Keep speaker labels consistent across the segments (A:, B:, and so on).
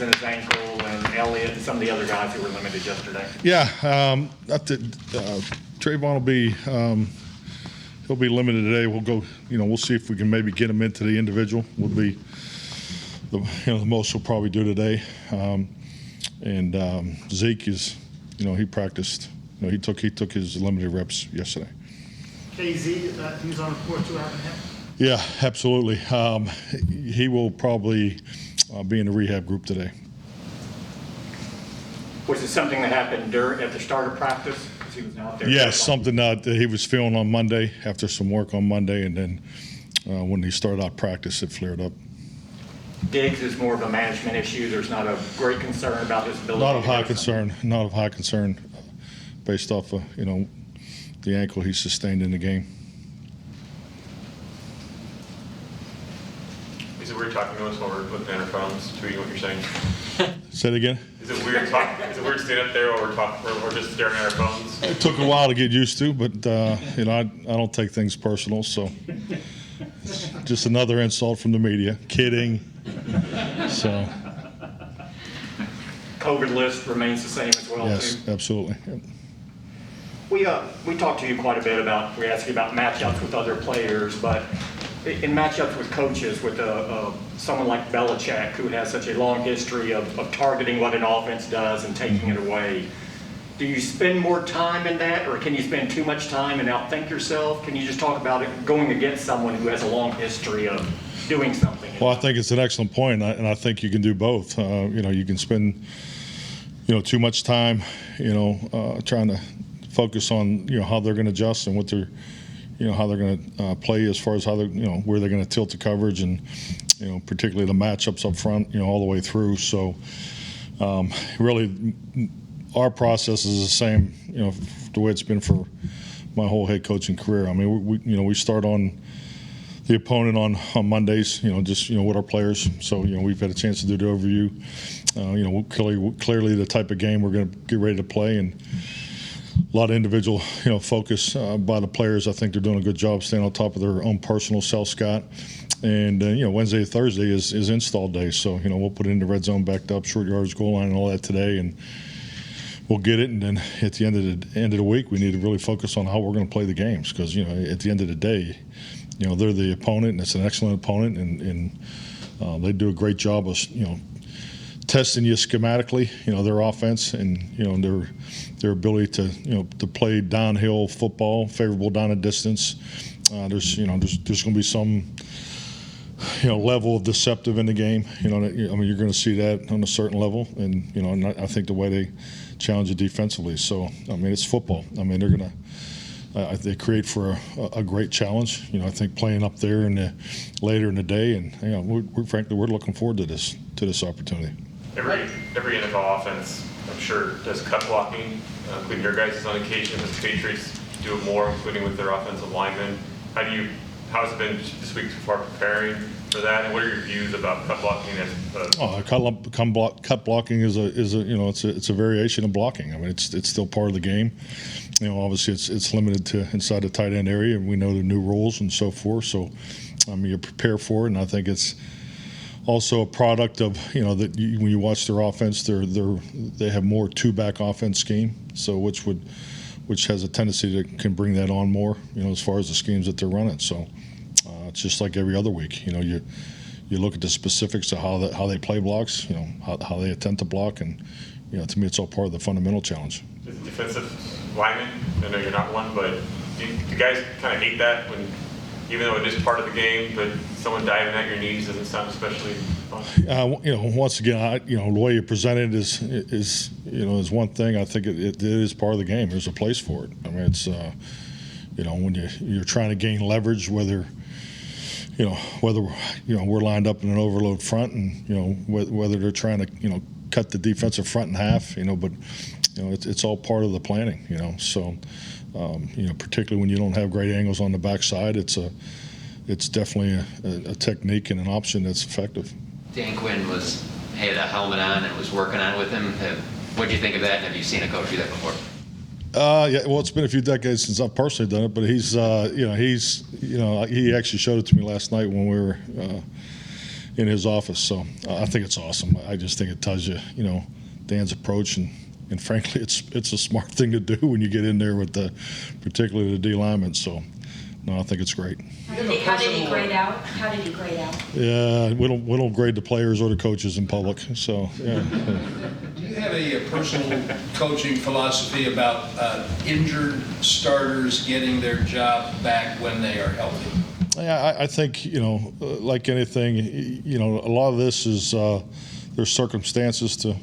A: and his ankle and Elliott and some of the other guys who were limited yesterday?
B: Yeah, Trayvon will be he'll be limited today. We'll go, we'll see if we can maybe get him into the individual. Would be the most we'll probably do today. And Zeke is, he practiced. He took his limited reps yesterday.
C: KZ, he was on the court 2 hours and a half.
B: Yeah, absolutely. He will probably be in the rehab group today.
A: Was it something that happened at the start of practice? Because he was out there.
B: Yes, something that he was feeling on Monday after some work on Monday, and then when he started out practice, it flared up.
A: Diggs is more of a management issue. There's not a great concern about his ability.
B: Not of high concern. Not of high concern, based off of the ankle he sustained in the game.
D: Is it weird talking to us while we're looking at our phones, tweeting what you're saying?
B: Say it again.
D: Is it weird staying up there while we're just staring at our phones?
B: It took a while to get used to, but I don't take things personal, so it's just another insult from the media. Kidding. So.
A: COVID list remains the same as well.
B: Yes,
A: too.
B: absolutely. Yep.
A: We talked to you quite a bit about. We asked you about matchups with other players, but in matchups with coaches, with someone like Belichick, who has such a long history of targeting what an offense does and taking it away, do you spend more time in that, or can you spend too much time and outthink yourself? Can you just talk about it going against someone who has a long history of doing something?
B: Well, I think it's an excellent point, and I think you can do both. You can spend, too much time, trying to focus on, how they're going to adjust and what they're, how they're going to play as far as how they're, where they're going to tilt the coverage and, particularly the matchups up front, all the way through. So, really, our process is the same, the way it's been for my whole head coaching career. I mean, we start on the opponent on Mondays, just with our players. So we've had a chance to do the overview. Clearly the type of game we're going to get ready to play, and a lot of individual focus by the players. I think they're doing a good job staying on top of their own personal self-scout. And Wednesday, Thursday is install day. So we'll put it in the red zone, backed up, short yards, goal line, and all that today, and we'll get it. And then at the end of the week, we need to really focus on how we're going to play the games, because at the end of the day, they're the opponent, and it's an excellent opponent, and they do a great job of testing you schematically, their offense, and their ability to play downhill football, favorable down and distance. There's going to be some level of deceptive in the game. You're going to see that on a certain level, and and I think the way they challenge you defensively. So it's football. They're going to. They create for a great challenge. I think playing up there later in the day, and we're looking forward to this opportunity.
D: Every NFL offense, I'm sure, does cut blocking, including your guys' on occasion. The Patriots do it more, including with their offensive linemen. How has it been this week so far preparing for that, and what are your views about cut blocking?
B: Cut blocking is a variation of blocking. It's still part of the game. Obviously it's limited to inside the tight end area, and we know the new rules and so forth. So, you prepare for it, and I think it's also a product of that when you watch their offense, they have more two-back offense scheme. So which has a tendency to can bring that on more. As far as the schemes that they're running. So it's just like every other week. You look at the specifics of how they play blocks. How they attempt to block, and to me it's all part of the fundamental challenge.
D: Defensive linemen, I know you're not one, but do you guys kind of hate that when, even though it is part of the game, but someone diving at your knees doesn't sound especially fun?
B: Once again, the way you present it is one thing. I think it is part of the game. There's a place for it. It's when you're trying to gain leverage, whether we're lined up in an overload front, and whether they're trying to cut the defensive front in half, but it's all part of the planning. So particularly when you don't have great angles on the backside, it's definitely a technique and an option that's effective.
E: Dan Quinn had a helmet on and was working on it with him. What do you think of that? And have you seen a coach do that before?
B: Yeah, well, it's been a few decades since I've personally done it, but he actually showed it to me last night when we were, in his office. So I think it's awesome. I just think it tells you, Dan's approach, and frankly, it's a smart thing to do when you get in there with particularly the D linemen. So, no, I think it's great.
F: How did he grade out?
B: Yeah, we don't grade the players or the coaches in public. So, yeah.
G: Do you have a personal coaching philosophy about injured starters getting their job back when they are healthy?
B: Yeah, I think, like anything, a lot of this is there's circumstances to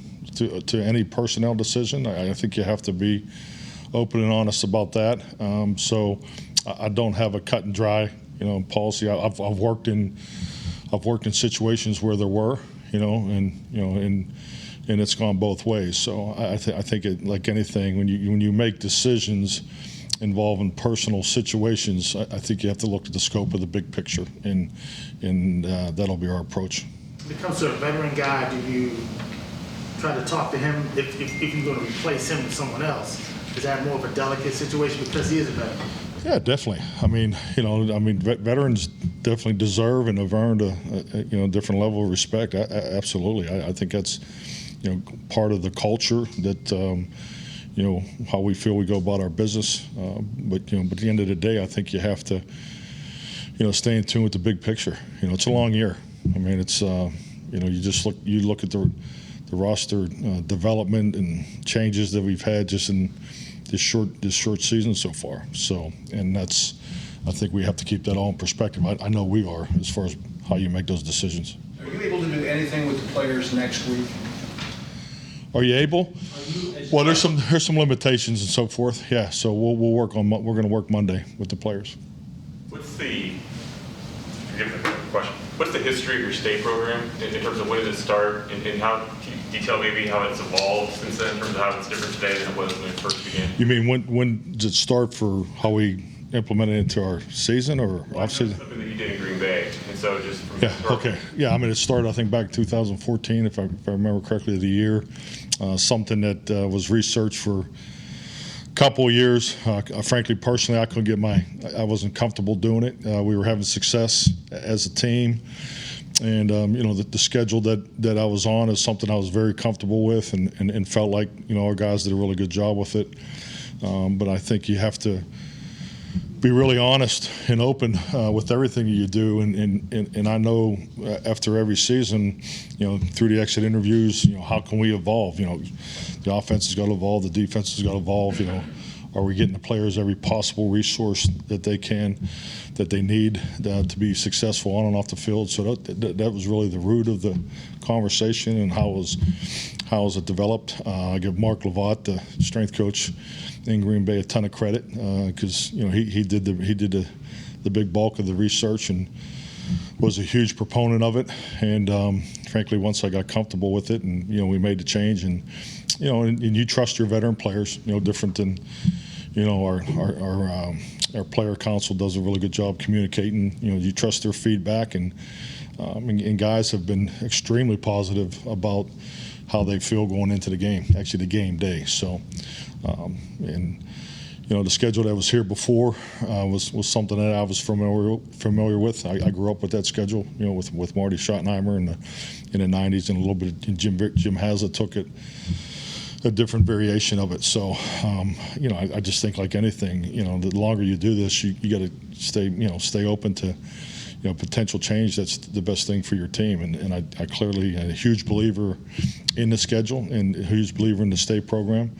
B: any personnel decision. I think you have to be open and honest about that. So I don't have a cut and dry, policy. I've worked in situations where there were, and it's gone both ways. So I think like anything, when you make decisions involving personal situations, I think you have to look at the scope of the big picture, and that'll be our approach.
C: When it comes to a veteran guy, do you try to talk to him if you're going to replace him with someone else? Is that more of a delicate situation because he is a veteran?
B: Yeah, definitely. Veterans definitely deserve and have earned a different level of respect. Absolutely. I think that's, part of the culture that, how we feel we go about our business. But at the end of the day, I think you have to, stay in tune with the big picture. It's a long year. It's, you look at the roster development and changes that we've had just in this short season so far. So, and I think we have to keep that all in perspective. I know we are, as far as how you make those decisions.
G: Are you able to do anything with the players next week?
B: Are you able? Well, there's some limitations and so forth. Yeah, so we're going to work Monday with the players.
D: What's the history of your state program in terms of when did it start, and how can you detail maybe how it's evolved since then in terms of how it's different today than it was when it first began?
B: You mean when did it start for how we implemented it into our season or off season?
D: Something that you did in Green Bay, and so just from
B: Yeah. Okay. Yeah. It started I think back in 2014, if I remember correctly, the year. Something that was researched for a couple of years. Frankly, personally, I wasn't comfortable doing it. We were having success as a team, and the schedule that I was on is something I was very comfortable with, and felt like our guys did a really good job with it. But I think you have to be really honest and open with everything you do, and I know after every season, through the exit interviews, how can we evolve? The offense has got to evolve, the defense has got to evolve. Are we getting the players every possible resource that they need to be successful on and off the field? So that was really the root of the conversation, and how was it developed. I give Mark Lavatt, the strength coach in Green Bay, a ton of credit because he did the big bulk of the research and was a huge proponent of it. And frankly, once I got comfortable with it, and we made the change, and and you trust your veteran players, different than our player council does a really good job communicating. You trust their feedback, and guys have been extremely positive about how they feel going into the game, actually the game day. So, the schedule that was here before was something that I was familiar with. I grew up with that schedule, with Marty Schottenheimer in the 90s, and a little bit. Jim Hazlitt took it a different variation of it. So, I just think like anything, the longer you do this, you got to stay open to potential change. That's the best thing for your team. And I clearly am a huge believer in the schedule and a huge believer in the state program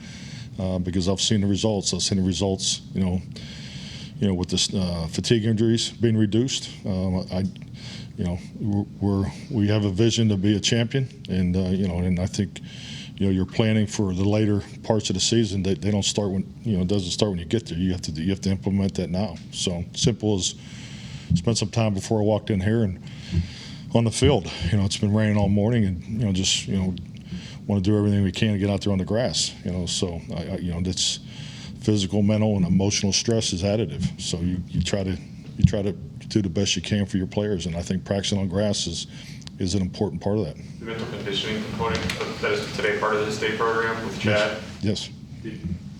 B: because I've seen the results. I've seen the results, with the fatigue injuries being reduced. We have a vision to be a champion, and and I think you're planning for the later parts of the season. They don't start when it doesn't start when you get there. You have to implement that now. So simple as spent some time before I walked in here and on the field. It's been raining all morning, and just want to do everything we can to get out there on the grass. So that's physical, mental, and emotional stress is additive. So you try to do the best you can for your players, and I think practicing on grass is an important part of that.
D: The mental conditioning component that is today part of the state program with Chad.
B: Yes.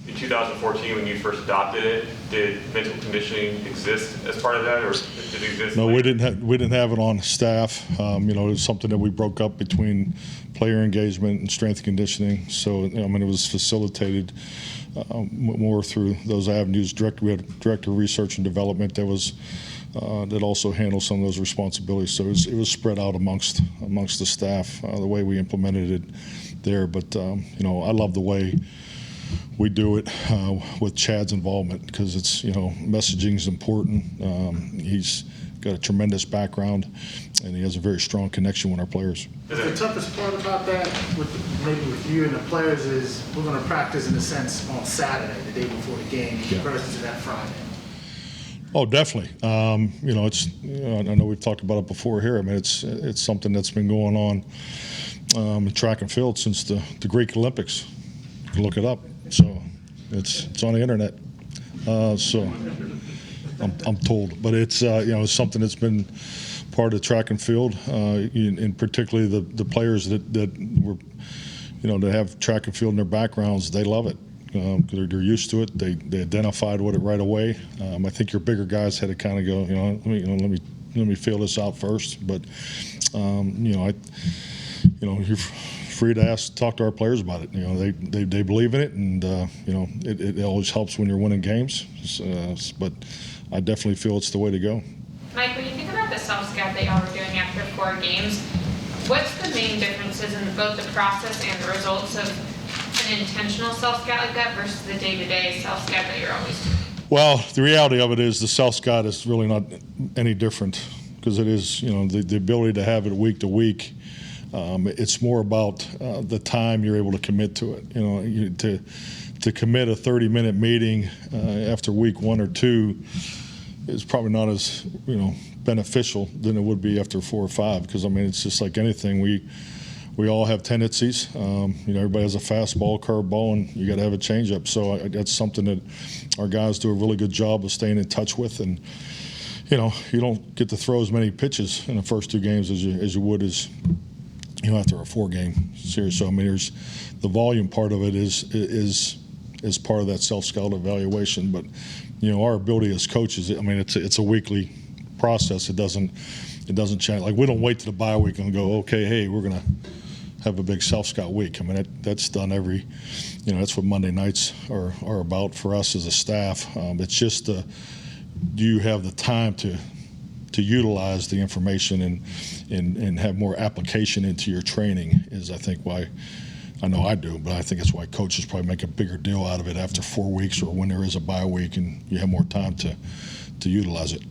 D: In 2014, when you first adopted it, did mental conditioning exist as part of that, or did it exist?
B: No,
D: later?
B: we didn't have it on staff. It was something that we broke up between player engagement and strength conditioning. So it was facilitated more through those avenues. We had a director of research and development that was that also handled some of those responsibilities. So it was spread out amongst the staff the way we implemented it there. But I love the way we do it with Chad's involvement, because it's messaging is important. He's got a tremendous background, and he has a very strong connection with our players.
C: The toughest part about that, with you and the players, is we're going to practice in a sense on Saturday, the day before the game, versus that Friday.
B: Oh, definitely. It's I know we've talked about it before here. I mean, it's something that's been going on in track and field since the Greek Olympics. You can look it up. So it's on the internet. So I'm told, but it's it's something that's been part of track and field, and particularly the players that were that have track and field in their backgrounds. They love it. They're used to it. They identified with it right away. I think your bigger guys had to kind of go, let me feel this out first. But you're free to talk to our players about it. They believe in it, and it always helps when you're winning games. But I definitely feel it's the way to go.
F: Mike, when you think about the self-scout that y'all were doing after 4 games, what's the main differences in both the process and the results of an intentional self-scout like that versus the day-to-day self-scout that you're always doing?
B: Well, the reality of it is the self-scout is really not any different, because it is, the ability to have it week to week. It's more about the time you're able to commit to it. To commit a 30-minute meeting after week 1 or 2 is probably not as beneficial than it would be after 4 or 5. Because it's just like anything. We all have tendencies. Everybody has a fastball, curveball, and you got to have a changeup. So that's something that our guys do a really good job of staying in touch with. And you don't get to throw as many pitches in the first 2 games as you would after a 4-game series. So there's the volume part of it is part of that self-scout evaluation. But our ability as coaches, it's a weekly process. It doesn't change. Like, we don't wait to the bye week and go, okay, hey, we're gonna have a big self-scout week. That's done every, that's what Monday nights are about for us as a staff. It's just do you have the time to utilize the information and have more application into your training is, I think, why. I know I do, but I think it's why coaches probably make a bigger deal out of it after 4 weeks, or when there is a bye week and you have more time to utilize it.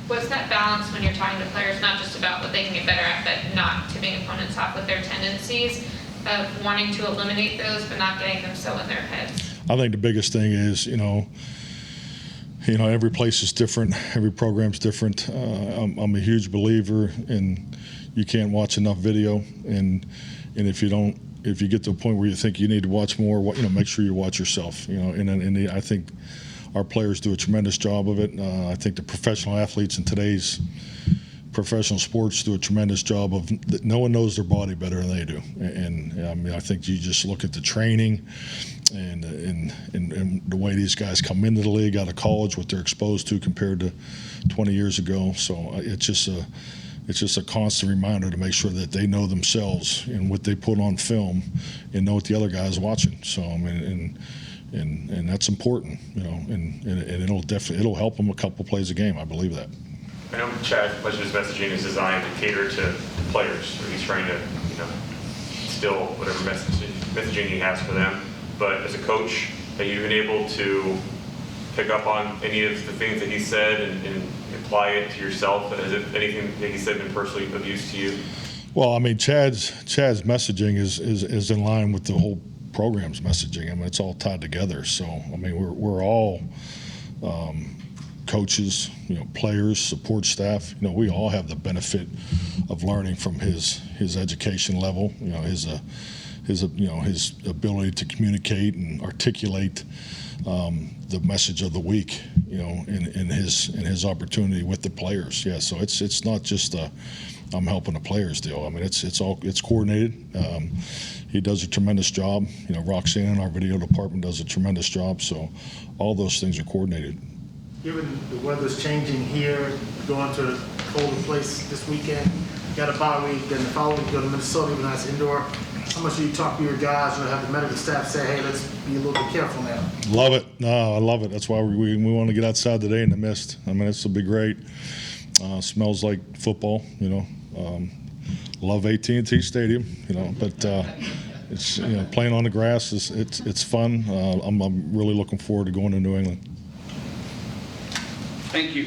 F: What's that balance when you're talking to players, not just about what they can get better at, but not tipping opponents off with their tendencies of wanting to eliminate those, but not getting them so in their heads?
B: I think the biggest thing is, every place is different, every program's different. I'm a huge believer in you can't watch enough video, and if you get to a point where you think you need to watch more, make sure you watch yourself. I think our players do a tremendous job of it. I think the professional athletes in today's professional sports do a tremendous job of. No one knows their body better than they do, and I think you just look at the training and the way these guys come into the league out of college, what they're exposed to compared to 20 years ago. So it's just a constant reminder to make sure that they know themselves and what they put on film, and know what the other guy's watching. So and that's important, and it'll help them a couple plays a game. I believe that.
D: I know Chad, much of his messaging is designed to cater to players. So he's trying to, instill whatever messaging he has for them. But as a coach, have you been able to pick up on any of the things that he said and apply it to yourself? Has anything that he said been personally of use to you?
B: Well, Chad's messaging is in line with the whole program's messaging. It's all tied together. So we're all coaches, players, support staff. We all have the benefit of learning from his education level. his ability to communicate and articulate the message of the week, in his opportunity with the players. Yeah, so it's not just I'm helping the players deal. I mean, it's coordinated. He does a tremendous job. Roxanne in our video department does a tremendous job. So all those things are coordinated.
C: Given the weather's changing here, going to a colder place this weekend, you got a bye week, then the following week you go to Minnesota, even though it's indoor. How much do you talk to your guys or have the medical staff say, hey, let's be a little bit careful now?
B: Love it. No, I love it. That's why we want to get outside today in the mist. I mean, this will be great. Smells like football, love AT&T Stadium, but it's playing on the grass it's fun. I'm really looking forward to going to New England.
H: Thank you.